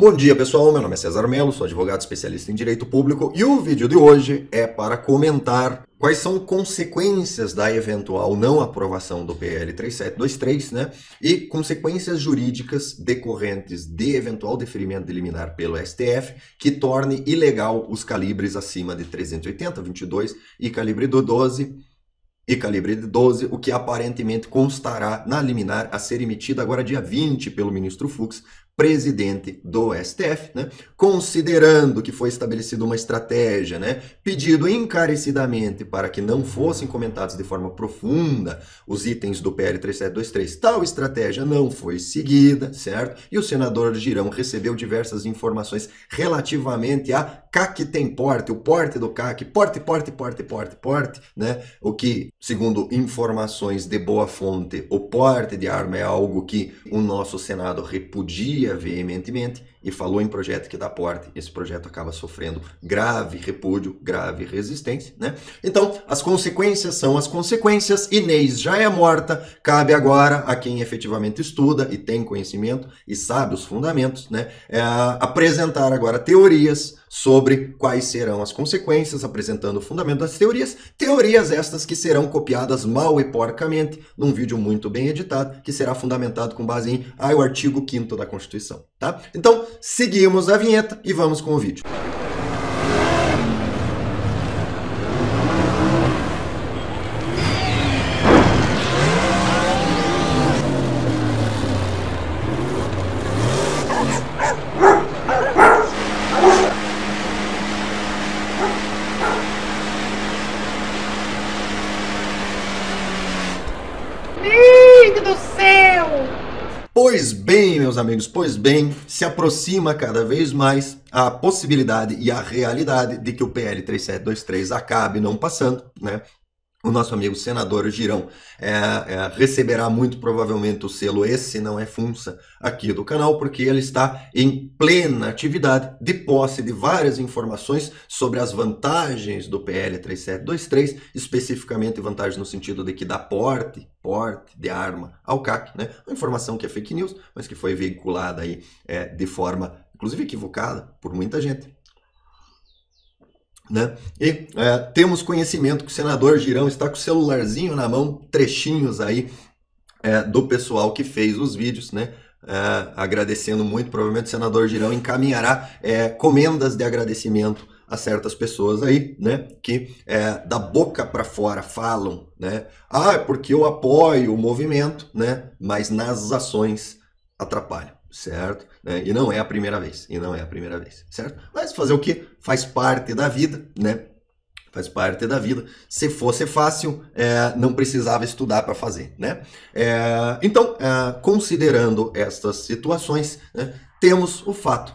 Bom dia, pessoal. Meu nome é César Mello, sou advogado especialista em direito público e o vídeo de hoje é para comentar quais são consequências da eventual não aprovação do PL 3723, né? E consequências jurídicas decorrentes de eventual deferimento de liminar pelo STF que torne ilegal os calibres acima de 380, 22 e calibre do 12 e calibre de 12, o que aparentemente constará na liminar a ser emitida agora dia 20 pelo ministro Fux, presidente do STF, né? Considerando que foi estabelecida uma estratégia, né? Pedido encarecidamente para que não fossem comentados de forma profunda os itens do PL 3723. Tal estratégia não foi seguida, certo? E o senador Girão recebeu diversas informações relativamente a CAC tem porte, o porte do CAC, porte, né? O que, segundo informações de boa fonte, o porte de arma é algo que o nosso Senado repudia veementemente e falou em projeto que dá porte. Esse projeto acaba sofrendo grave repúdio, grave resistência, né? Então, as consequências são as consequências. Inês já é morta, cabe agora a quem efetivamente estuda e tem conhecimento e sabe os fundamentos, né? Apresentar agora teorias sobre quais serão as consequências, apresentando o fundamento das teorias, teorias estas que serão copiadas mal e porcamente num vídeo muito bem editado, que será fundamentado com base em o artigo 5º da Constituição, tá? Então, seguimos a vinheta e vamos com o vídeo. Do céu! Pois bem, meus amigos, pois bem, se aproxima cada vez mais a possibilidade e a realidade de que o PL 3723 acabe não passando, né? O nosso amigo senador Girão receberá muito provavelmente o selo "Esse não é Funça" aqui do canal, porque ele está em plena atividade de posse de várias informações sobre as vantagens do PL 3723, especificamente vantagens no sentido de que dá porte de arma ao CAC, né? Uma informação que é fake news, mas que foi veiculada aí de forma, inclusive, equivocada por muita gente. Né? E temos conhecimento que o senador Girão está com o celularzinho na mão, trechinhos aí do pessoal que fez os vídeos, né? Agradecendo muito, provavelmente o senador Girão encaminhará comendas de agradecimento a certas pessoas aí, né? Que da boca para fora falam, né? Porque eu apoio o movimento, né? Mas nas ações atrapalham. Certo? E não é a primeira vez, certo? Mas fazer o quê? Faz parte da vida, né? Faz parte da vida. Se fosse fácil, não precisava estudar para fazer, né? Então, considerando estas situações, né, temos o fato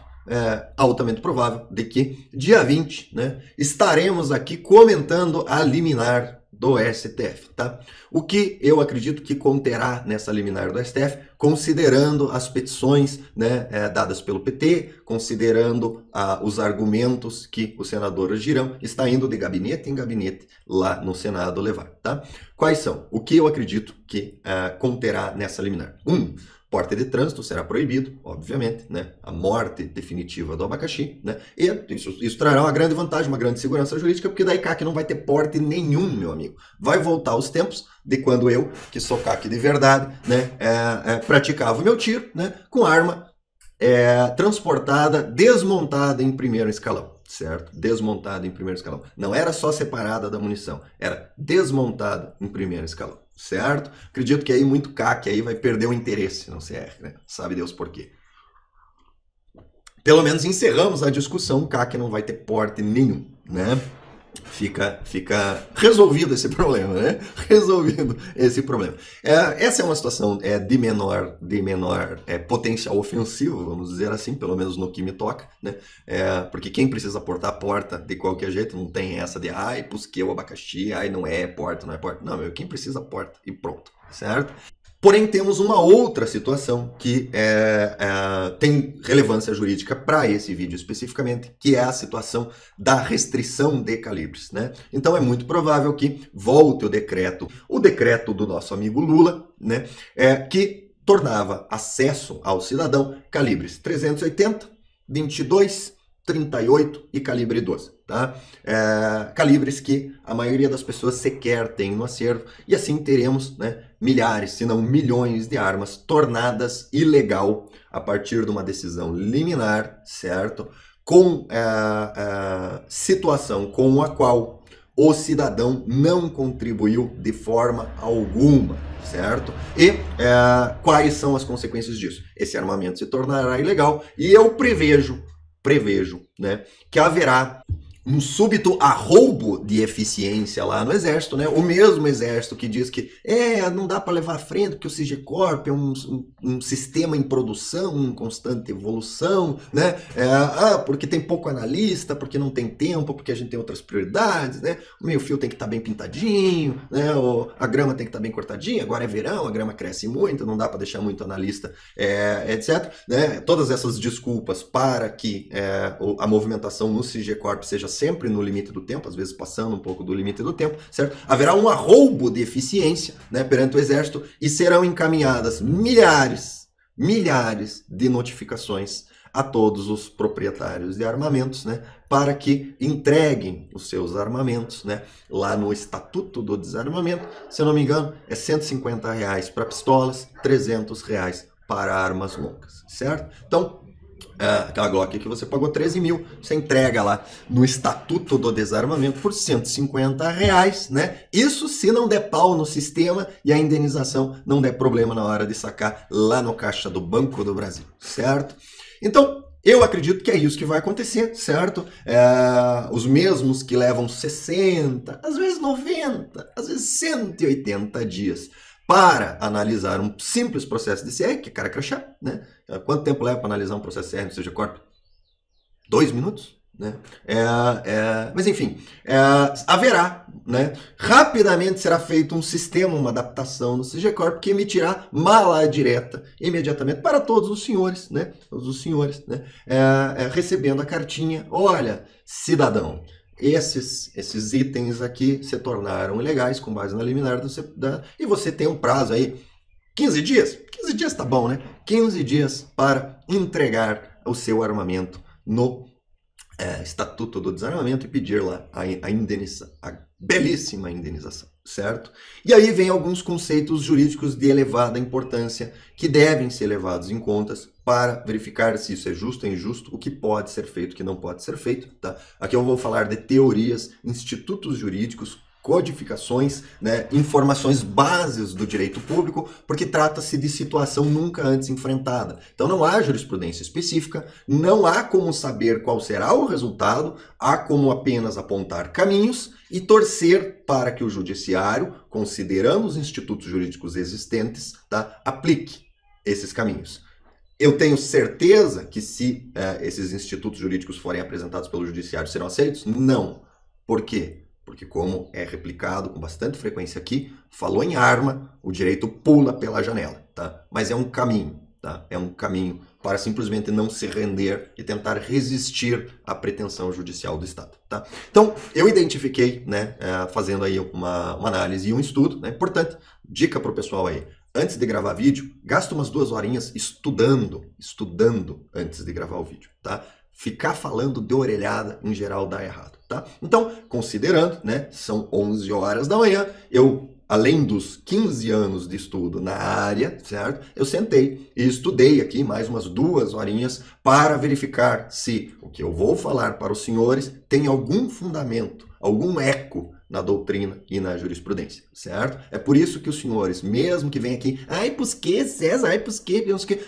altamente provável de que dia 20, né, estaremos aqui comentando a liminar do STF, tá? O que eu acredito que conterá nessa liminar do STF, considerando as petições, né, dadas pelo PT, considerando os argumentos que o senador Girão está indo de gabinete em gabinete lá no Senado levar, tá? Quais são? O que eu acredito que conterá nessa liminar? Porte de trânsito será proibido, obviamente, né? A morte definitiva do abacaxi, né? E isso trará uma grande vantagem, uma grande segurança jurídica, porque daí CAC não vai ter porte nenhum, meu amigo. Vai voltar aos tempos de quando eu, que sou CAC de verdade, né? Praticava o meu tiro, né? Com arma transportada, desmontada em primeiro escalão, certo? Desmontada em primeiro escalão. Não era só separada da munição, era desmontada em primeiro escalão. Certo? Acredito que aí muito CAC aí vai perder o interesse, não sei, né? Sabe Deus por quê. Pelo menos encerramos a discussão, o CAC não vai ter porte nenhum, né? Fica resolvido esse problema, né? Resolvido esse problema. Essa é uma situação de menor potencial ofensivo, vamos dizer assim, pelo menos no que me toca, né? Porque quem precisa portar porta de qualquer jeito, não tem essa de busquei o abacaxi, não é porta, não é porta. Não, quem precisa porta e pronto, certo? Porém, temos uma outra situação que tem relevância jurídica para esse vídeo especificamente, que é a situação da restrição de calibres, né? Então, é muito provável que volte o decreto do nosso amigo Lula, né? Que tornava acesso ao cidadão calibres 380, 22, 38 e calibre 12, tá? Calibres que a maioria das pessoas sequer tem no acervo, e assim teremos, né, milhares, se não milhões de armas tornadas ilegal a partir de uma decisão liminar, certo? Com situação com a qual o cidadão não contribuiu de forma alguma, certo? E quais são as consequências disso? Esse armamento se tornará ilegal e eu prevejo, né, que haverá um súbito arroubo de eficiência lá no Exército, né? O mesmo Exército que diz que não dá para levar à frente porque o SIGECORP é um sistema em produção, em constante evolução, né? Porque tem pouco analista, porque não tem tempo, porque a gente tem outras prioridades, né? O meio-fio tem que estar bem pintadinho, né? A grama tem que estar bem cortadinha, agora é verão, a grama cresce muito, não dá para deixar muito analista, etc. Né? Todas essas desculpas para que a movimentação no SIGECORP seja sempre no limite do tempo, às vezes passando um pouco do limite do tempo, certo? Haverá um arroubo de eficiência, né, perante o Exército e serão encaminhadas milhares de notificações a todos os proprietários de armamentos, né, para que entreguem os seus armamentos, né, lá no Estatuto do Desarmamento. Se eu não me engano, é R$150 para pistolas, R$300 para armas longas, certo? Então, aquela Glock que você pagou 13 mil, você entrega lá no Estatuto do Desarmamento por R$150, né? Isso se não der pau no sistema e a indenização não der problema na hora de sacar lá no caixa do Banco do Brasil, certo? Então, eu acredito que é isso que vai acontecer, certo? Os mesmos que levam 60, às vezes 90, às vezes 180 dias para analisar um simples processo de CR, que é cara crachá, né? Quanto tempo leva para analisar um processo CR no SIGECORP? 2 minutos, né? Mas enfim, haverá, né? Rapidamente será feito um sistema, uma adaptação no SIGECORP que emitirá mala direta imediatamente para todos os senhores, né? Todos os senhores, né? Recebendo a cartinha, olha, cidadão, esses itens aqui se tornaram ilegais com base na liminar e você tem um prazo aí, 15 dias? 15 dias tá bom, né? 15 dias para entregar o seu armamento no Estatuto do Desarmamento e pedir lá a belíssima indenização, certo? E aí vem alguns conceitos jurídicos de elevada importância que devem ser levados em contas para verificar se isso é justo ou injusto, o que pode ser feito, o que não pode ser feito, tá? Aqui eu vou falar de teorias, institutos jurídicos, codificações, né, informações bases do direito público, porque trata-se de situação nunca antes enfrentada. Então não há jurisprudência específica, não há como saber qual será o resultado, há como apenas apontar caminhos e torcer para que o judiciário, considerando os institutos jurídicos existentes, tá, aplique esses caminhos. Eu tenho certeza que se esses institutos jurídicos forem apresentados pelo judiciário serão aceitos? Não. Por quê? Porque como é replicado com bastante frequência aqui, falou em arma, o direito pula pela janela, tá? Mas é um caminho, tá? É um caminho para simplesmente não se render e tentar resistir à pretensão judicial do Estado, tá? Então, eu identifiquei, né, fazendo aí uma análise e um estudo, né? Importante, dica para o pessoal aí. Antes de gravar vídeo, gasta umas 2 horinhas estudando antes de gravar o vídeo, tá? Ficar falando de orelhada, em geral, dá errado, tá? Então, considerando, né, são 11 horas da manhã, eu, além dos 15 anos de estudo na área, certo? Eu sentei e estudei aqui mais umas 2 horinhas para verificar se o que eu vou falar para os senhores tem algum fundamento, algum eco na doutrina e na jurisprudência, certo? É por isso que os senhores, mesmo que venham aqui, ai, por que, César, ai, por que,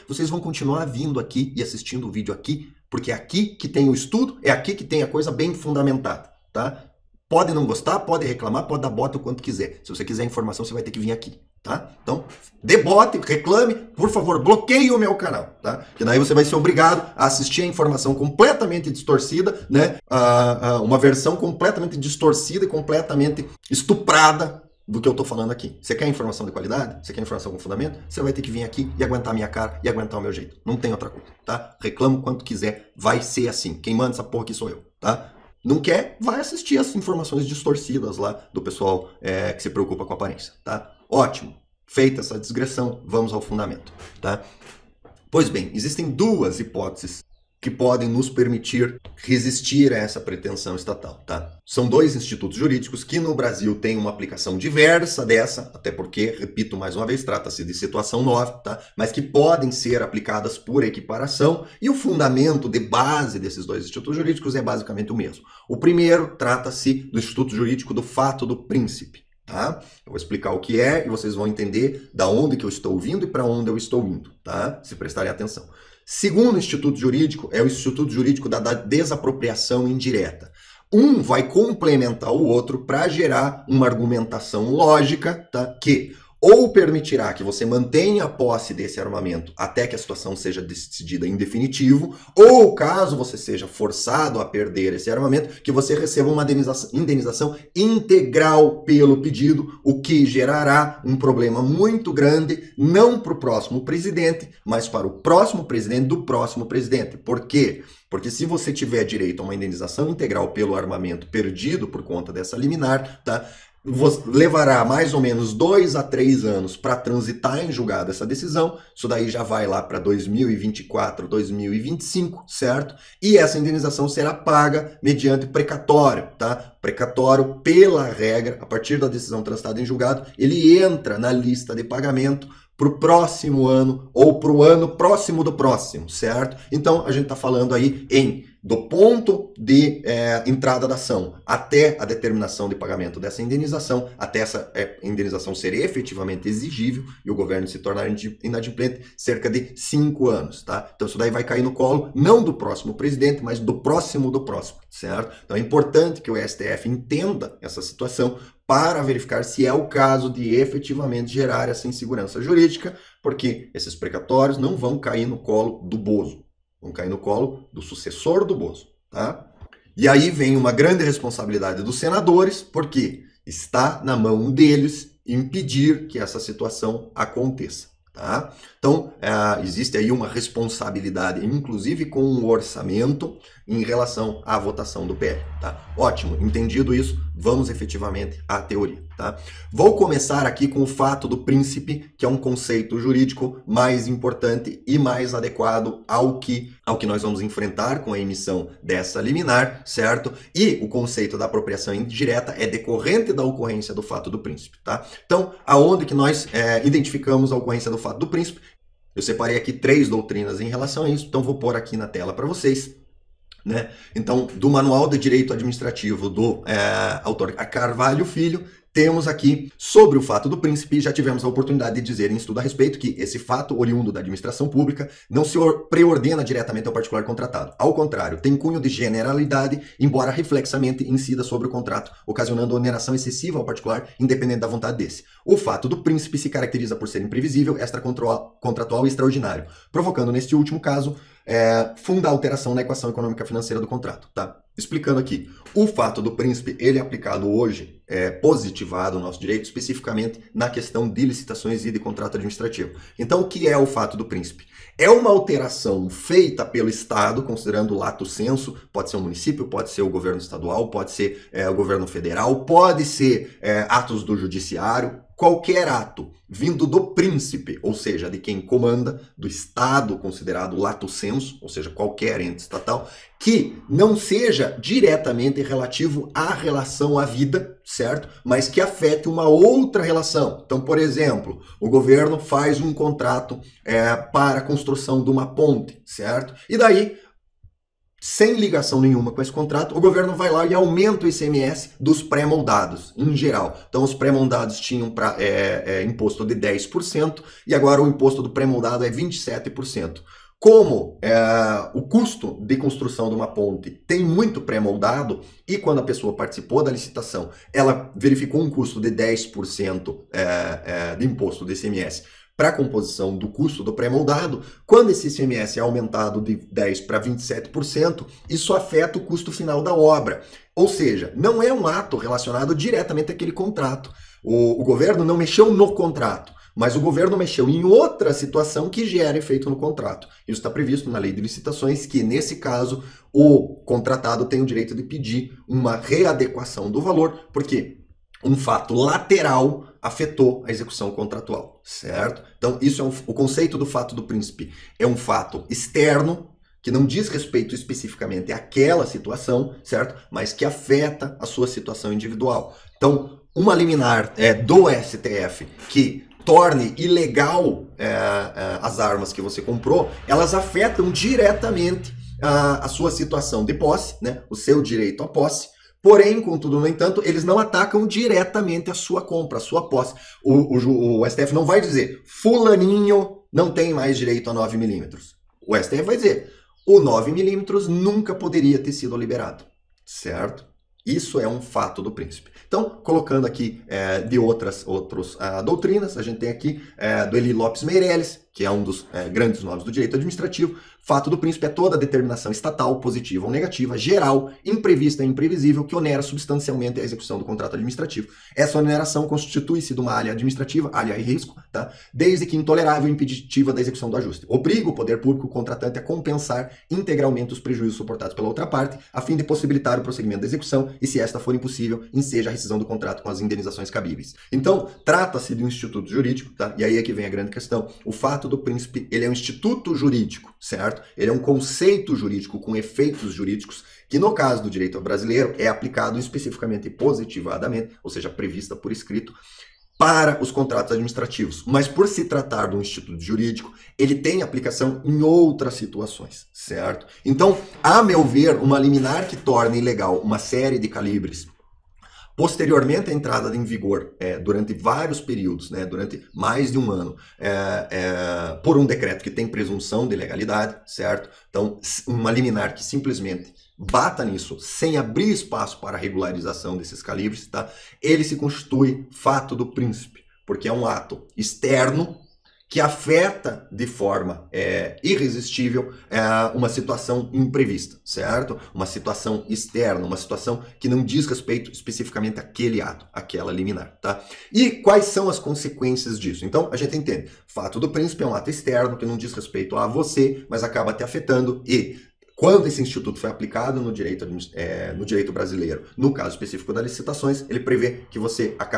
vocês vão continuar vindo aqui e assistindo o vídeo aqui, porque é aqui que tem o estudo, é aqui que tem a coisa bem fundamentada, tá? Pode não gostar, pode reclamar, pode dar bota o quanto quiser. Se você quiser informação, você vai ter que vir aqui, tá? Então, dê bote, reclame, por favor, bloqueie o meu canal, tá? Que daí você vai ser obrigado a assistir a informação completamente distorcida, né? Uma versão completamente distorcida e completamente estuprada do que eu tô falando aqui. Você quer informação de qualidade? Você quer informação com fundamento? Você vai ter que vir aqui e aguentar a minha cara e aguentar o meu jeito. Não tem outra coisa, tá? Reclama quanto quiser, vai ser assim. Quem manda essa porra aqui sou eu, tá? Não quer? Vai assistir as informações distorcidas lá do pessoal que se preocupa com a aparência, tá? Ótimo. Feita essa digressão, vamos ao fundamento, tá? Pois bem, existem 2 hipóteses que podem nos permitir resistir a essa pretensão estatal, tá? São dois institutos jurídicos que no Brasil têm uma aplicação diversa dessa, até porque, repito mais uma vez, trata-se de situação nova, tá? Mas que podem ser aplicadas por equiparação, e o fundamento de base desses dois institutos jurídicos é basicamente o mesmo. O primeiro trata-se do Instituto Jurídico do Fato do Príncipe, tá? Eu vou explicar o que é e vocês vão entender da onde que eu estou vindo e para onde eu estou indo, tá? Se prestarem atenção. Segundo instituto jurídico é o Instituto Jurídico da Desapropriação Indireta. Um vai complementar o outro para gerar uma argumentação lógica, tá? Que ou permitirá que você mantenha a posse desse armamento até que a situação seja decidida em definitivo, ou caso você seja forçado a perder esse armamento, que você receba uma indenização integral pelo pedido, o que gerará um problema muito grande, não para o próximo presidente, mas para o próximo presidente do próximo presidente. Por quê? Porque se você tiver direito a uma indenização integral pelo armamento perdido por conta dessa liminar, tá? Levará mais ou menos 2 a 3 anos para transitar em julgado essa decisão. Isso daí já vai lá para 2024, 2025, certo? E essa indenização será paga mediante precatório, tá? Precatório, pela regra, a partir da decisão transitada em julgado, ele entra na lista de pagamento para o próximo ano ou para o ano próximo do próximo, certo? Então, a gente está falando aí do ponto de entrada da ação até a determinação de pagamento dessa indenização, até essa indenização ser efetivamente exigível e o governo se tornar inadimplente, cerca de 5 anos, tá? Então, isso daí vai cair no colo não do próximo presidente, mas do próximo, certo? Então, é importante que o STF entenda essa situação para verificar se é o caso de efetivamente gerar essa insegurança jurídica, porque esses precatórios não vão cair no colo do Bozo, vão cair no colo do sucessor do Bozo, tá? E aí vem uma grande responsabilidade dos senadores, porque está na mão deles impedir que essa situação aconteça, tá? Então, existe aí uma responsabilidade, inclusive com o orçamento, em relação à votação do PL, tá? Ótimo, entendido isso, vamos efetivamente à teoria, tá? Vou começar aqui com o fato do príncipe, que é um conceito jurídico mais importante e mais adequado ao que nós vamos enfrentar com a emissão dessa liminar, certo? E o conceito da apropriação indireta é decorrente da ocorrência do fato do príncipe, tá? Então, aonde que nós identificamos a ocorrência do fato do príncipe? Eu separei aqui 3 doutrinas em relação a isso, então vou pôr aqui na tela para vocês, né? Então, do Manual de Direito Administrativo do autor Carvalho Filho, temos aqui sobre o fato do príncipe, já tivemos a oportunidade de dizer em estudo a respeito que esse fato oriundo da administração pública não se preordena diretamente ao particular contratado. Ao contrário, tem cunho de generalidade, embora reflexamente incida sobre o contrato, ocasionando oneração excessiva ao particular, independente da vontade desse. O fato do príncipe se caracteriza por ser imprevisível, extracontratual e extraordinário, provocando neste último caso funda alteração na equação econômica financeira do contrato, tá? Explicando aqui, o fato do príncipe, ele é aplicado hoje, positivado no nosso direito, especificamente na questão de licitações e de contrato administrativo. Então, o que é o fato do príncipe? É uma alteração feita pelo Estado, considerando o lato sensu, pode ser um município, pode ser o governo estadual, pode ser o governo federal, pode ser atos do judiciário, qualquer ato vindo do príncipe, ou seja, de quem comanda, do Estado considerado lato sensu, ou seja, qualquer ente estatal, que não seja diretamente relativo à relação à vida, certo? Mas que afete uma outra relação. Então, por exemplo, o governo faz um contrato para a construção de uma ponte, certo? E daí, sem ligação nenhuma com esse contrato, o governo vai lá e aumenta o ICMS dos pré-moldados, em geral. Então, os pré-moldados tinham imposto de 10% e agora o imposto do pré-moldado é 27%. Como o custo de construção de uma ponte tem muito pré-moldado e quando a pessoa participou da licitação, ela verificou um custo de 10% de imposto do ICMS para a composição do custo do pré-moldado, quando esse ICMS é aumentado de 10% para 27%, isso afeta o custo final da obra. Ou seja, não é um ato relacionado diretamente àquele contrato. O governo não mexeu no contrato, mas o governo mexeu em outra situação que gera efeito no contrato. Isso está previsto na lei de licitações, que nesse caso o contratado tem o direito de pedir uma readequação do valor, porque um fato lateral afetou a execução contratual, certo? Então, isso é o conceito do fato do príncipe. É um fato externo que não diz respeito especificamente àquela situação, certo? Mas que afeta a sua situação individual. Então, uma liminar do STF que torne ilegal as armas que você comprou, elas afetam diretamente a sua situação de posse, né? O seu direito à posse. Porém, contudo, no entanto, eles não atacam diretamente a sua compra, a sua posse. O STF não vai dizer, fulaninho não tem mais direito a 9mm. O STF vai dizer, o 9mm nunca poderia ter sido liberado, certo? Isso é um fato do príncipe. Então, colocando aqui de outras doutrinas, a gente tem aqui do Eli Lopes Meireles, que é um dos grandes nomes do direito administrativo. Fato do príncipe é toda determinação estatal, positiva ou negativa, geral, imprevista e imprevisível, que onera substancialmente a execução do contrato administrativo. Essa oneração constitui-se de uma área administrativa, área e risco, tá? Desde que intolerável e impeditiva da execução do ajuste. Obriga o poder público o contratante a compensar integralmente os prejuízos suportados pela outra parte, a fim de possibilitar o prosseguimento da execução e, se esta for impossível, enseja a rescisão do contrato com as indenizações cabíveis. Então, trata-se de um instituto jurídico, tá? E aí é que vem a grande questão. O fato do príncipe, ele é um instituto jurídico, certo? Ele é um conceito jurídico com efeitos jurídicos que, no caso do direito brasileiro, é aplicado especificamente e positivadamente, ou seja, prevista por escrito, para os contratos administrativos. Mas por se tratar de um instituto jurídico, ele tem aplicação em outras situações, certo? Então, a meu ver, uma liminar que torne ilegal uma série de calibres, posteriormente à entrada em vigor, durante vários períodos, né, durante mais de um ano, por um decreto que tem presunção de legalidade, certo? Então, uma liminar que simplesmente bata nisso, sem abrir espaço para a regularização desses calibres, tá? Ele se constitui fato do príncipe, porque é um ato externo que afeta de forma irresistível uma situação imprevista, certo? Uma situação externa, uma situação que não diz respeito especificamente àquele ato, àquela liminar, tá? E quais são as consequências disso? Então, a gente entende, fato do príncipe é um ato externo que não diz respeito a você, mas acaba te afetando e... Quando esse instituto foi aplicado no direito brasileiro, no caso específico das licitações, ele prevê que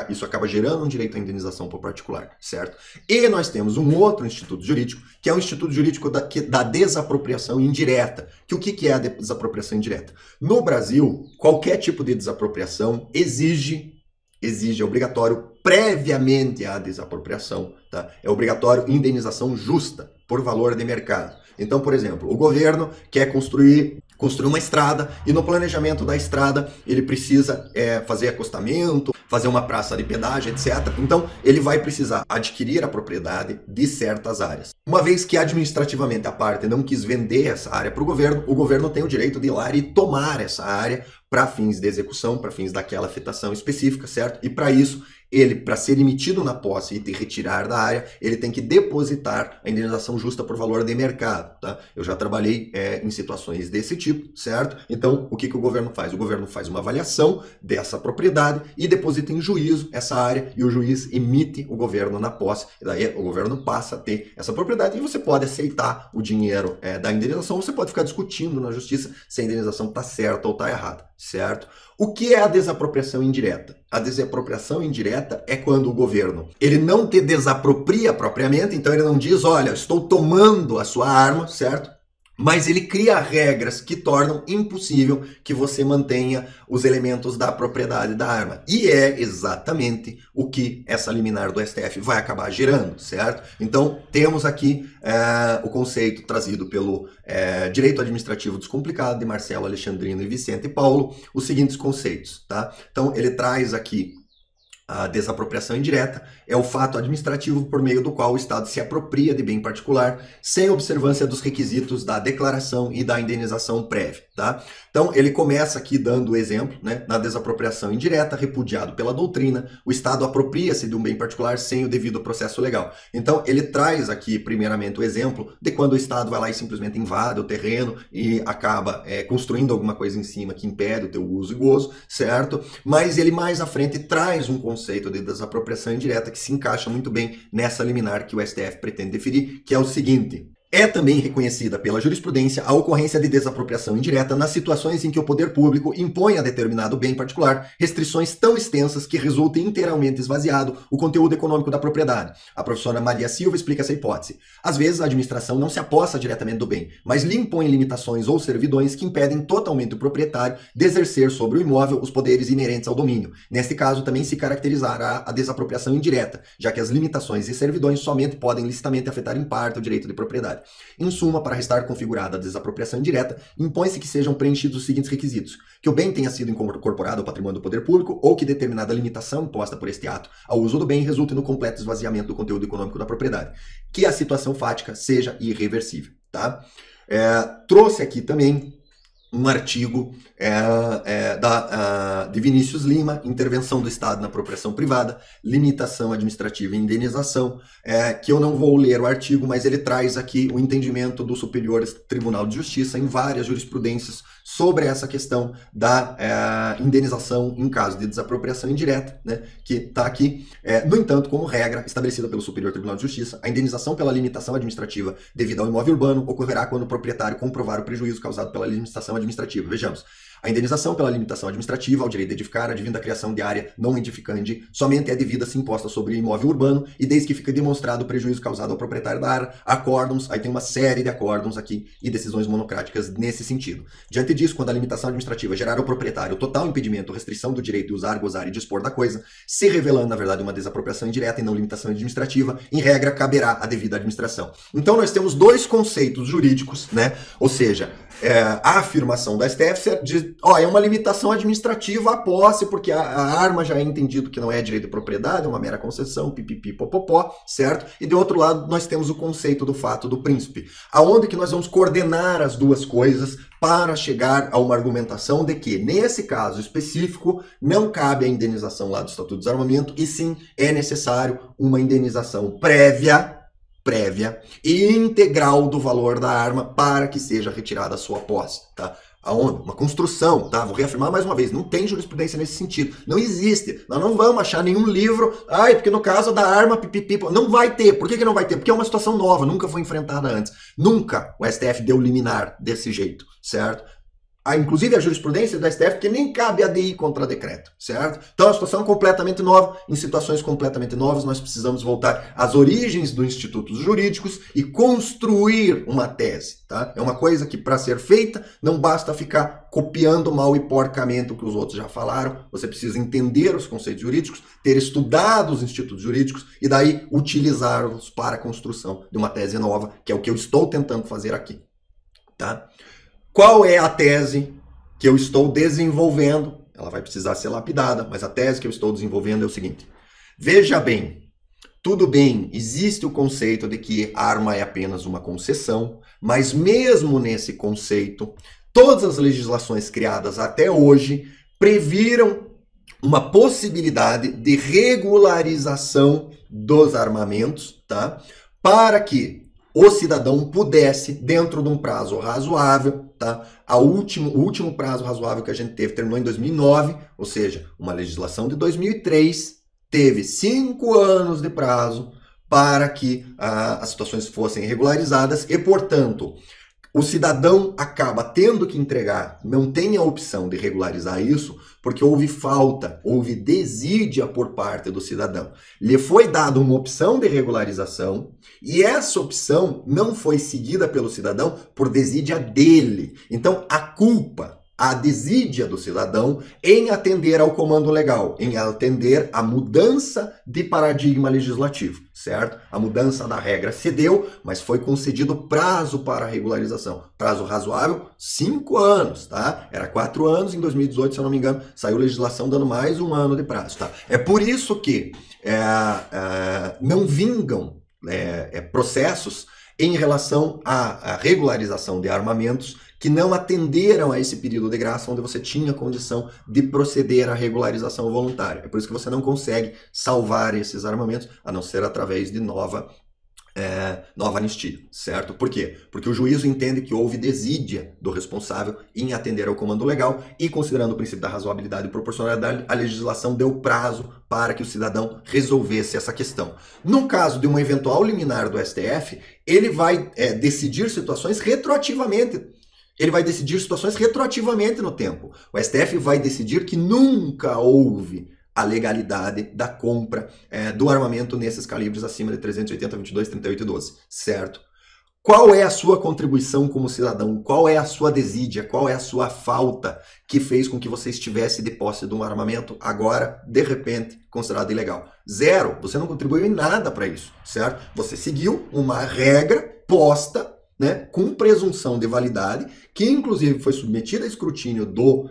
isso acaba gerando um direito à indenização por particular, certo? E nós temos um outro instituto jurídico, que é o instituto jurídico da desapropriação indireta. O que é a desapropriação indireta? No Brasil, qualquer tipo de desapropriação é obrigatório previamente à desapropriação, tá? É obrigatório indenização justa por valor de mercado. Então, por exemplo, o governo quer construir uma estrada e no planejamento da estrada ele precisa fazer acostamento, fazer uma praça de pedágio, etc. Então, ele vai precisar adquirir a propriedade de certas áreas. Uma vez que administrativamente a parte não quis vender essa área para o governo tem o direito de ir lá e tomar essa área para fins de execução, para fins daquela afetação específica, certo? E para isso, ele, para ser emitido na posse e te retirar da área, ele tem que depositar a indenização justa por valor de mercado, tá? Eu já trabalhei em situações desse tipo, certo? Então, o que o governo faz? O governo faz uma avaliação dessa propriedade e deposita em juízo essa área e o juiz emite o governo na posse. E daí o governo passa a ter essa propriedade e você pode aceitar o dinheiro da indenização, você pode ficar discutindo na justiça se a indenização está certa ou está errada, certo? O que é a desapropriação indireta? A desapropriação indireta é quando o governo, ele não te desapropria propriamente, então ele não diz, olha, estou tomando a sua arma, certo? Mas ele cria regras que tornam impossível que você mantenha os elementos da propriedade da arma. E é exatamente o que essa liminar do STF vai acabar gerando, certo? Então, temos aqui o conceito trazido pelo Direito Administrativo Descomplicado, de Marcelo Alexandrino e Vicente Paulo, os seguintes conceitos, tá? Então, ele traz aqui a desapropriação indireta, é o fato administrativo por meio do qual o Estado se apropria de bem particular sem observância dos requisitos da declaração e da indenização prévia, tá? Então, ele começa aqui dando o exemplo, né? Na desapropriação indireta, repudiado pela doutrina, o Estado apropria-se de um bem particular sem o devido processo legal. Então, ele traz aqui, primeiramente, o exemplo de quando o Estado vai lá e simplesmente invade o terreno e acaba construindo alguma coisa em cima que impede o teu uso e gozo, certo? Mas ele mais à frente traz um conceito de desapropriação indireta que se encaixa muito bem nessa liminar que o STF pretende definir, que é o seguinte: É também reconhecida pela jurisprudência a ocorrência de desapropriação indireta nas situações em que o poder público impõe a determinado bem particular restrições tão extensas que resultem inteiramente esvaziado o conteúdo econômico da propriedade. A professora Maria Silva explica essa hipótese. Às vezes, a administração não se apossa diretamente do bem, mas lhe impõe limitações ou servidões que impedem totalmente o proprietário de exercer sobre o imóvel os poderes inerentes ao domínio. Neste caso, também se caracterizará a desapropriação indireta, já que as limitações e servidões somente podem licitamente afetar em parte o direito de propriedade. Em suma, para restar configurada a desapropriação indireta, impõe-se que sejam preenchidos os seguintes requisitos: que o bem tenha sido incorporado ao patrimônio do poder público ou que determinada limitação imposta por este ato ao uso do bem resulte no completo esvaziamento do conteúdo econômico da propriedade, que a situação fática seja irreversível. Tá? Trouxe aqui também um artigo de Vinícius Lima, Intervenção do Estado na Apropriação Privada, Limitação Administrativa e Indenização, que eu não vou ler o artigo, mas ele traz aqui o entendimento do Superior Tribunal de Justiça em várias jurisprudências sobre essa questão da indenização em caso de desapropriação indireta, né, que está aqui. No entanto, como regra estabelecida pelo Superior Tribunal de Justiça, a indenização pela limitação administrativa devida ao imóvel urbano ocorrerá quando o proprietário comprovar o prejuízo causado pela limitação administrativa. Vejamos. A indenização pela limitação administrativa ao direito de edificar, advindo da criação de área não edificante, somente é devida se imposta sobre o imóvel urbano e desde que fique demonstrado o prejuízo causado ao proprietário da área. Acórdãos, aí tem uma série de acórdãos aqui e decisões monocráticas nesse sentido. Diante disso, quando a limitação administrativa gerar ao proprietário total impedimento ou restrição do direito de usar, gozar e dispor da coisa, se revelando, na verdade, uma desapropriação indireta e não limitação administrativa, em regra, caberá a devida administração. Então, nós temos dois conceitos jurídicos, né? Ou seja, a afirmação da STF de, é uma limitação administrativa à posse, porque a arma já é entendido que não é direito de propriedade, é uma mera concessão, pipipi, popopó, certo? E de outro lado, nós temos o conceito do fato do príncipe, aonde que nós vamos coordenar as duas coisas para chegar a uma argumentação de que, nesse caso específico, não cabe a indenização lá do Estatuto do Desarmamento, e sim é necessário uma indenização prévia e integral do valor da arma para que seja retirada a sua posse, tá? Aonde? Uma construção, tá? Vou reafirmar mais uma vez, não tem jurisprudência nesse sentido, não existe, nós não vamos achar nenhum livro, porque no caso da arma, não vai ter. Por que não vai ter? Porque é uma situação nova, nunca foi enfrentada antes, nunca o STF deu liminar desse jeito, certo? Inclusive a jurisprudência da STF, que nem cabe ADI contra decreto, certo? Então a situação é completamente nova, em situações completamente novas nós precisamos voltar às origens dos institutos jurídicos e construir uma tese, tá? É uma coisa que para ser feita não basta ficar copiando mal e porcamente o que os outros já falaram, você precisa entender os conceitos jurídicos, ter estudado os institutos jurídicos e daí utilizá-los para a construção de uma tese nova, que é o que eu estou tentando fazer aqui, tá? Qual é a tese que eu estou desenvolvendo? Ela vai precisar ser lapidada, mas a tese que eu estou desenvolvendo é o seguinte. Veja bem, tudo bem, existe o conceito de que arma é apenas uma concessão, mas mesmo nesse conceito, todas as legislações criadas até hoje previram uma possibilidade de regularização dos armamentos, tá? Para que o cidadão pudesse, dentro de um prazo razoável, tá? O último prazo razoável que a gente teve terminou em 2009, ou seja, uma legislação de 2003 teve 5 anos de prazo para que as situações fossem regularizadas e, portanto, o cidadão acaba tendo que entregar, não tem a opção de regularizar isso, porque houve falta, houve desídia por parte do cidadão. Lhe foi dada uma opção de regularização e essa opção não foi seguida pelo cidadão por desídia dele. Então, a desídia do cidadão em atender ao comando legal, em atender à mudança de paradigma legislativo, certo? A mudança da regra se deu, mas foi concedido prazo para a regularização. Prazo razoável, 5 anos, tá? Era 4 anos, em 2018, se eu não me engano, saiu legislação dando mais 1 ano de prazo, tá? É por isso que não vingam processos em relação à regularização de armamentos que não atenderam a esse período de graça onde você tinha condição de proceder à regularização voluntária. É por isso que você não consegue salvar esses armamentos, a não ser através de nova nova anistia, certo? Por quê? Porque o juízo entende que houve desídia do responsável em atender ao comando legal e, considerando o princípio da razoabilidade e proporcionalidade, a legislação deu prazo para que o cidadão resolvesse essa questão. No caso de uma eventual liminar do STF, ele vai decidir situações retroativamente. Ele vai decidir situações retroativamente no tempo. O STF vai decidir que nunca houve a legalidade da compra do armamento nesses calibres acima de 380, 22, 38 e 12, certo? Qual é a sua contribuição como cidadão? Qual é a sua desídia? Qual é a sua falta que fez com que você estivesse de posse de um armamento agora, de repente, considerado ilegal? Zero. Você não contribuiu em nada para isso, certo? Você seguiu uma regra posta, né, com presunção de validade, que inclusive foi submetida a escrutínio do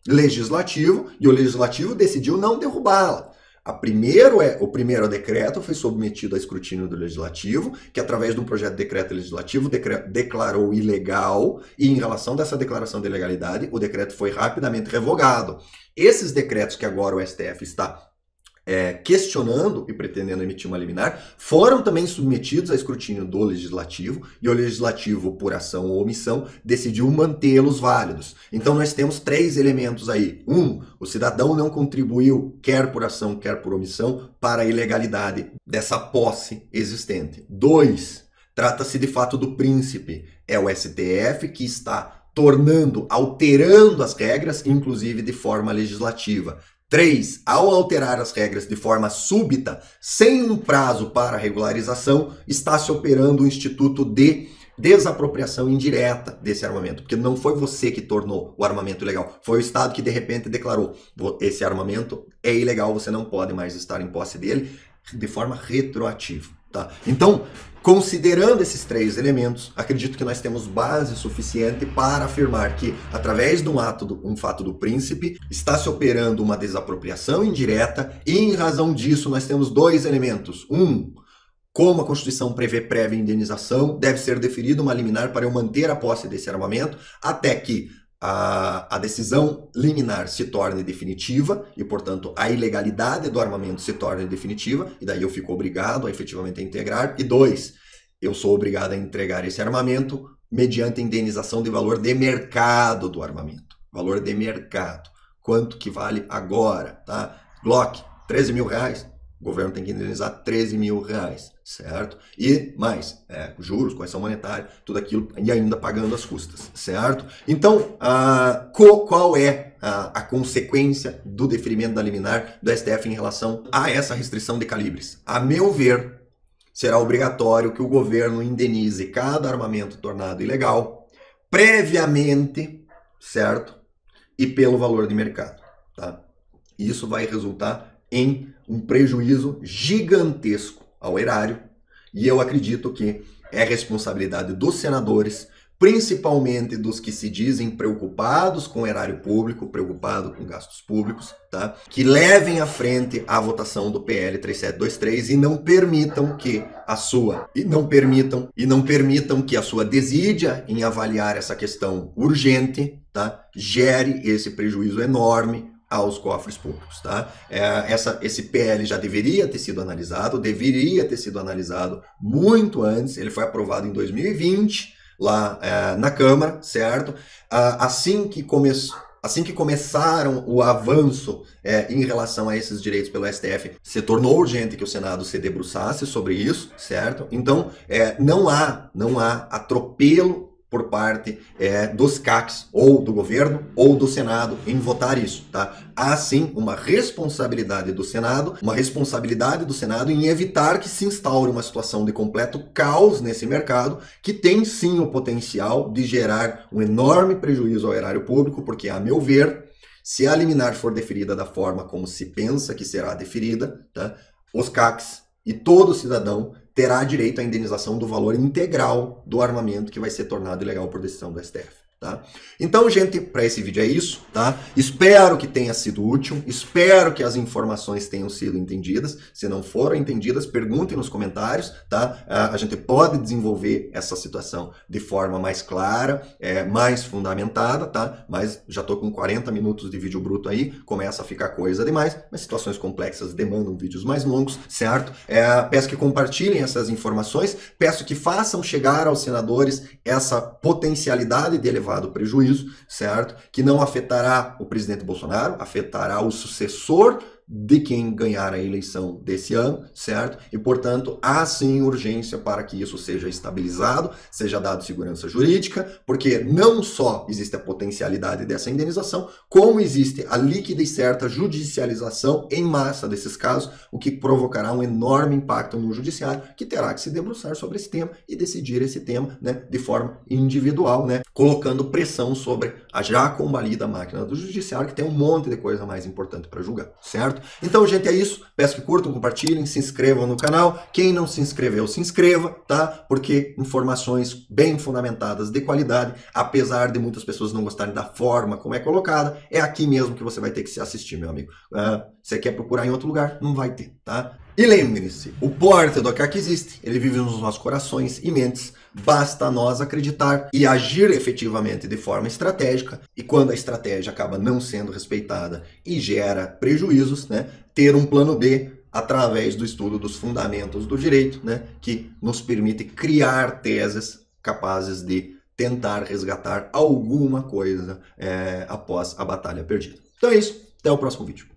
legislativo, e o legislativo decidiu não derrubá-la. O primeiro decreto foi submetido a escrutínio do legislativo, que através de um projeto de decreto legislativo declarou ilegal, e em relação dessa declaração de ilegalidade, o decreto foi rapidamente revogado. Esses decretos que agora o STF está questionando e pretendendo emitir uma liminar, foram também submetidos a escrutínio do Legislativo, e o Legislativo, por ação ou omissão, decidiu mantê-los válidos. Então nós temos 3 elementos aí. 1, o cidadão não contribuiu, quer por ação, quer por omissão, para a ilegalidade dessa posse existente. 2, trata-se de fato do príncipe. É o STF que está alterando as regras, inclusive de forma legislativa. 3. Ao alterar as regras de forma súbita, sem um prazo para regularização, está se operando o instituto de desapropriação indireta desse armamento, porque não foi você que tornou o armamento ilegal, foi o Estado que de repente declarou: esse armamento é ilegal, você não pode mais estar em posse dele, de forma retroativa. Tá? Então, considerando esses 3 elementos, acredito que nós temos base suficiente para afirmar que, através de um fato do príncipe, está se operando uma desapropriação indireta, e em razão disso nós temos 2 elementos. 1, como a Constituição prevê prévia indenização, deve ser deferida uma liminar para eu manter a posse desse armamento, até que a decisão liminar se torne definitiva e, portanto, a ilegalidade do armamento se torne definitiva, e daí eu fico obrigado a efetivamente integrar. E 2, eu sou obrigado a entregar esse armamento mediante indenização de valor de mercado do armamento. Valor de mercado. Quanto que vale agora? Tá? Glock, 13 mil reais. O governo tem que indenizar 13 mil reais, certo? E mais, juros, correção monetária, tudo aquilo, e ainda pagando as custas, certo? Então, qual é a consequência do deferimento da liminar do STF em relação a essa restrição de calibres? A meu ver, será obrigatório que o governo indenize cada armamento tornado ilegal previamente, certo? E pelo valor de mercado, tá? Isso vai resultar em um prejuízo gigantesco ao erário, e eu acredito que é responsabilidade dos senadores, principalmente dos que se dizem preocupados com o erário público, preocupados com gastos públicos, tá? Que levem à frente a votação do PL 3723 e não permitam que a sua desídia em avaliar essa questão urgente, tá? Gere esse prejuízo enorme aos cofres públicos, tá? Esse PL já deveria ter sido analisado muito antes. Ele foi aprovado em 2020 lá na Câmara, certo? Assim que começaram o avanço em relação a esses direitos pelo STF, se tornou urgente que o Senado se debruçasse sobre isso, certo? Então, não há atropelo por parte dos CACs, ou do governo, ou do Senado, em votar isso, tá? Há sim uma responsabilidade do Senado em evitar que se instaure uma situação de completo caos nesse mercado, que tem sim o potencial de gerar um enorme prejuízo ao erário público, porque, a meu ver, se a liminar for deferida da forma como se pensa que será deferida, tá? Os CACs e todo cidadão terá direito à indenização do valor integral do armamento que vai ser tornado ilegal por decisão do STF. Tá? Então, gente, para esse vídeo é isso, tá? Espero que tenha sido útil, espero que as informações tenham sido entendidas. Se não foram entendidas, perguntem nos comentários, tá? A gente pode desenvolver essa situação de forma mais clara, mais fundamentada, tá? Mas já tô com 40 minutos de vídeo bruto aí, começa a ficar coisa demais, mas situações complexas demandam vídeos mais longos, certo? Peço que compartilhem essas informações, peço que façam chegar aos senadores essa potencialidade de elevado prejuízo, certo? Que não afetará o presidente Bolsonaro, afetará o sucessor de quem ganhar a eleição desse ano, certo? E, portanto, há sim urgência para que isso seja estabilizado, seja dado segurança jurídica, porque não só existe a potencialidade dessa indenização, como existe a líquida e certa judicialização em massa desses casos, o que provocará um enorme impacto no judiciário, que terá que se debruçar sobre esse tema e decidir esse tema, né, de forma individual, né, colocando pressão sobre a já combalida máquina do judiciário, que tem um monte de coisa mais importante para julgar, certo? Então, gente, é isso. Peço que curtam, compartilhem, se inscrevam no canal. Quem não se inscreveu, se inscreva, tá? Porque informações bem fundamentadas, de qualidade, apesar de muitas pessoas não gostarem da forma como é colocada, é aqui mesmo que você vai ter que se assistir, meu amigo. Você quer procurar em outro lugar? Não vai ter, tá? E lembre-se, o porte do AK existe, ele vive nos nossos corações e mentes, basta nós acreditar e agir efetivamente de forma estratégica, e quando a estratégia acaba não sendo respeitada e gera prejuízos, né, ter um plano B através do estudo dos fundamentos do direito, né, que nos permite criar teses capazes de tentar resgatar alguma coisa após a batalha perdida. Então é isso, até o próximo vídeo.